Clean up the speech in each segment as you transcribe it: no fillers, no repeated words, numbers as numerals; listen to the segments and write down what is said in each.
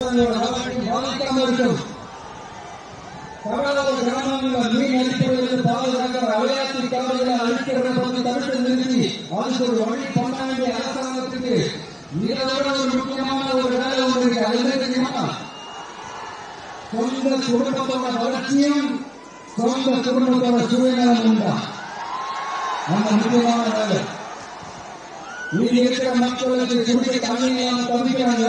விவசாயிகளோட வாழ்க்கை பாதிக்காம இருக்கும். கடலோர கிராமங்களில் மீன் அடிப்படையில் பாதுகாக்கிற அலையாத்தி காவல்களை அழிக்கிறத பற்றி தடுத்து நிறுத்தி அதுக்கு ஒரு வழி பண்ண வேண்டிய அரசாங்கத்துக்கு இதோட ஒரு முக்கியமான ஒரு வேலை ஒன்று இருக்கு. அது தெரியுமா? சொந்த குடும்பத்தோட வளர்ச்சியும் சொந்த குடும்பத்தோட சுயநலம் உண்டா? அந்த முக்கியமான வேலை. இது இருக்கிற மக்களுக்கு குடிக்க தண்ணியாக தவிக்கிறாங்க.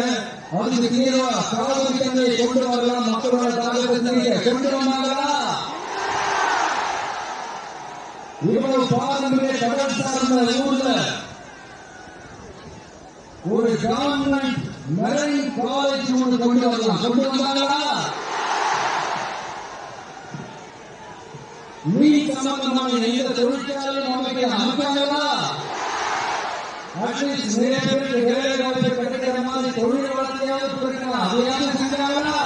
அதுக்கு தீர்வா காவிரி தண்ணியை கொண்டு வரலாம். மக்களோட தாக்கத்தை கொண்டு வந்தாங்களா? இவ்வளவு பாரம்பரிய கடல் சார்ந்த ஊர்ல ஒரு கவர்மெண்ட் மெரைன் காலேஜ் ஒன்று கொண்டு வரலாம். கொண்டு வந்தாங்களா? மீன் சம்பந்தமான எந்த தொழிற்சாலையும் அமைக்காங்களா? அட்லீஸ்ட் நிறைய பேருக்கு வேலை வாய்ப்பு கிடைக்கிற மாதிரி தொழில் வளர்ச்சியாவது கொடுக்கலாம். அதையாவது செஞ்சாங்களா?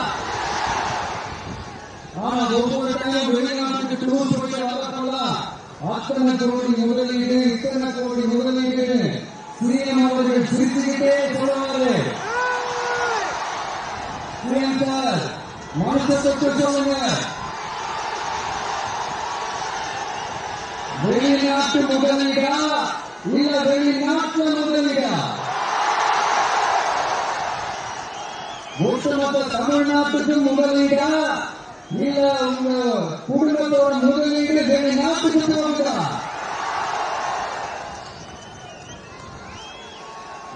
ஆனா ஒவ்வொரு டைம் வெளிநாட்டுக்கு டூர் போயிட்டு வரலாம். அத்தனை கோடி முதலீடு, இத்தனை கோடி முதலீடு சிஎம் அவர்கள் சிரிச்சுக்கிட்டே சொல்லுவாரு. சார் மனசத்தை சொல்லுங்க. வெளிநாட்டு முதலீடா இல்ல வெளிநாட்டு முதலீடா? ஒட்டுமொத்த தமிழ்நாட்டுக்கு முதலீடா இல்ல உங்க குடும்பத்தோட முதலீடு வெளிநாட்டுக்கு போகுதா?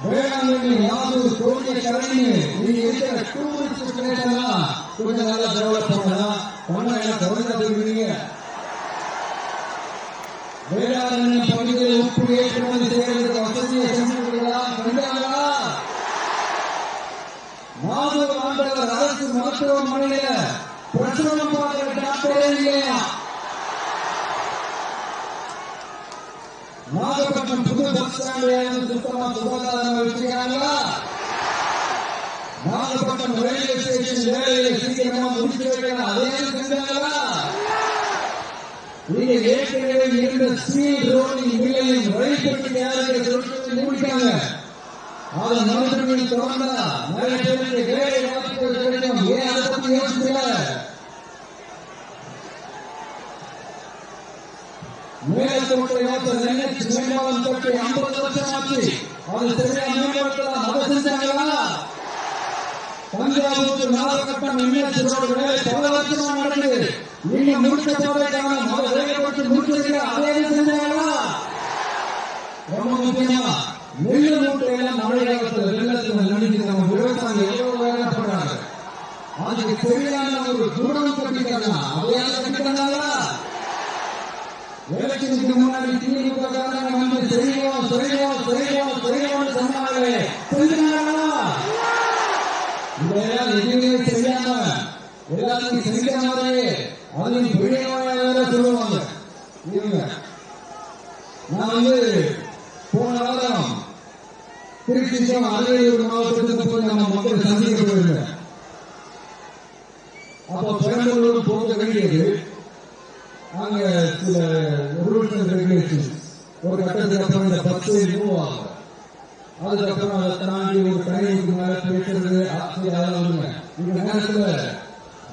வேளாண்மை யாரு கோடிய கரணி நீங்க இருக்கிற டூரிஸ்ட் பிளேஸ் கொஞ்சம் நல்லா டெவலப் பண்ணலாம். பண்ண குறைஞ்சிருக்கீங்க. வேளாண்மை பகுதியில் உப்பு ஏற்றுமதி செய்வதற்கு வசதியை செஞ்சு கொடுக்கலாம். செஞ்சாங்களா? 4 ஆண்டுகள் அரசு மருத்துவமனையில பிரசவம் பார்க்கிற டாக்டரே இல்லையா? நாகப்பட்டினம் புது பஸ் ஸ்டாண்ட் சுத்தமா சுகாதாரம் வச்சிருக்காங்களா? நாகப்பட்டினம் ரயில்வே ஸ்டேஷன் வேலையை சீக்கிரமா முடிச்சு வைக்கலாம். அதே செஞ்சாங்களா? நீங்க ஏற்கனவே இருந்த ஸ்பீட் ரோடிங் மில்லையும் ரயில் பெட்டி தயாரிக்க முடிக்காங்க. அதை மறுபடியும் தொடர்ந்தா நிறைய பேருக்கு வேலை வாய்ப்புகள் கிடைக்கும். ஏன் அதை பத்தி யோசிக்கல? மேலத்தோட்ட யோசனை மேம்பாலம் கட்டி 50 வருஷம் ஆச்சு. அது சரியா மேம்படுத்தலாம். அதை செஞ்சாங்களா? தஞ்சாவூர் நாகப்பட்டினம் எம்எஸ் ரோடு வேலை பல வருஷமா நடக்குது. நீங்க முடிச்ச போதைக்கான வேலைப்பட்டு முடிச்சிருக்க அதே செஞ்சாங்களா? ரொம்ப முக்கியமா நெல் மூட்டையெல்லாம் மழை காலத்தில் வெள்ளத்தில் நடிச்சு நம்ம விவசாயம் எவ்வளவு வேலை பண்றாங்க. அதுக்கு சரியான ஒரு தூரம் கட்டிக்கலாம். அதையாவது கட்டிட்டாங்களா? எலெக்ஷனுக்கு முன்னாடி திமுக வந்து செய்வோம் செய்வோம் செய்வோம் செய்வோம் சொன்னாங்களே, செஞ்சாங்களா? இதெல்லாம் எதுவுமே செய்யாம எல்லாத்தையும் செஞ்ச மாதிரி அதையும் பெரியவாக சொல்லுவாங்க. நான் போன வாரம் திருச்சி அரியலூர் மாவட்டத்துக்கு போய் நம்ம மக்களை சந்திக்க போயிருந்தேன். அப்போ பெரம்பலூர் போக வேண்டியது. அங்க சில ரூல்ஸ் அண்ட் ரெகுலேஷன் ஒரு கட்டத்துக்கு அப்புறம் இந்த பஸ்ஸை மூவ் ஆகும். அதுக்கப்புறம் அதை தாண்டி ஒரு டைமுக்கு மேல பேசுறது அதெல்லாம் இந்த நேரத்தில்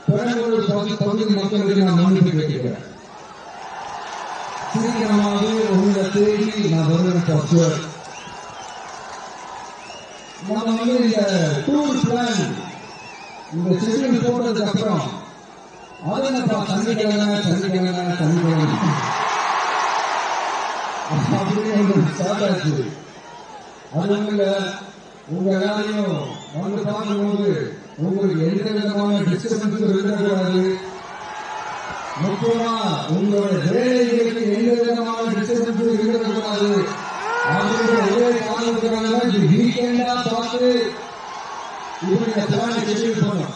பெரம்பலூர் பகுதி மக்களுக்கு நான் மன்னிப்பு கேட்கிறேன். சீக்கிரமாக உங்களை தேடி நான் வருவேன். நம்ம இந்த டூர் பிளான் இந்த ஷெட்யூல் போட்டதுக்கு அப்புறம் அது சனிக்கிழமை அப்படின்னு ஸ்டார்ட் ஆச்சு. அது உங்க எல்லாரையும் வந்து பார்க்கும்போது உங்களுக்கு எந்த விதமான டிஸ்டர்பன்ஸும் இருக்கக்கூடாது. முக்கியமா உங்களுடைய வேலைகளுக்கு எந்த விதமான டிஸ்டர்பன்ஸும் இருக்கக்கூடாது அப்படின்ற ஒரே காரணத்துக்காக வீக்கெண்டா பார்த்து இப்படி பிளான் ஷெட்யூல் பண்ணோம்.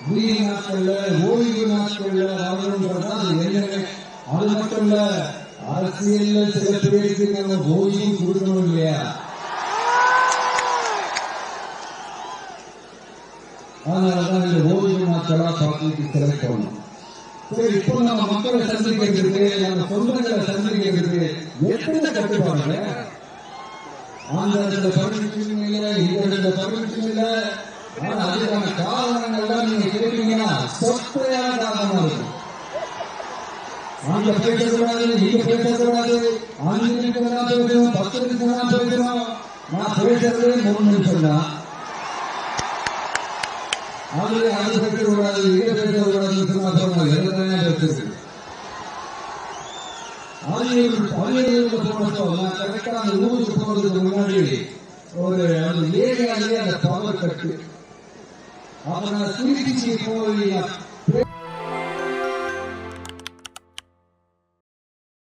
வீடு நாட்கள்ல ஓய்வு நாட்கள்ல வரணும்ன்றதான் அது. அது மட்டும் இல்ல, அரசியல்ல சில பேருக்கு நம்ம ஓய்வு கொடுக்கணும் இல்லையா? அதனாலதான் இந்த ஓய்வு நாட்களா பார்த்து செலக்ட் பண்ணணும். சரி, இப்போ நம்ம மக்களை சந்திக்கிறதுக்கு நம்ம சொந்தங்களை சந்திக்கிறதுக்கு எத்தனை கட்டுப்பாடுங்க? அந்த பர்மிஷன் இல்ல, இந்த பர்மிஷன் இல்ல, ஆனா அதுக்கான காரணங்கள்லாம் நீங்க கேட்டீங்கன்னா சொத்தையான காரணமா இருக்கும். அங்க பேசக்கூடாது, இங்க பேசக்கூடாது, 5 நிமிஷம் தான் பேசணும், 10 நிமிஷம் தான் பேசணும். நான் பேசுறதே 3 நிமிஷம் தான். அது பேசக்கூடாது, இங்க பேசக்கூடாதுன்னு சொன்னா அப்புறம் எல்லாம் பேசுறது. கரெக்டா அந்த ஊருக்கு போறதுக்கு முன்னாடி ஒரு அந்த ஏரியாலேயே அந்த பவர் கட்டு. அப்ப நான் திருச்சி போய்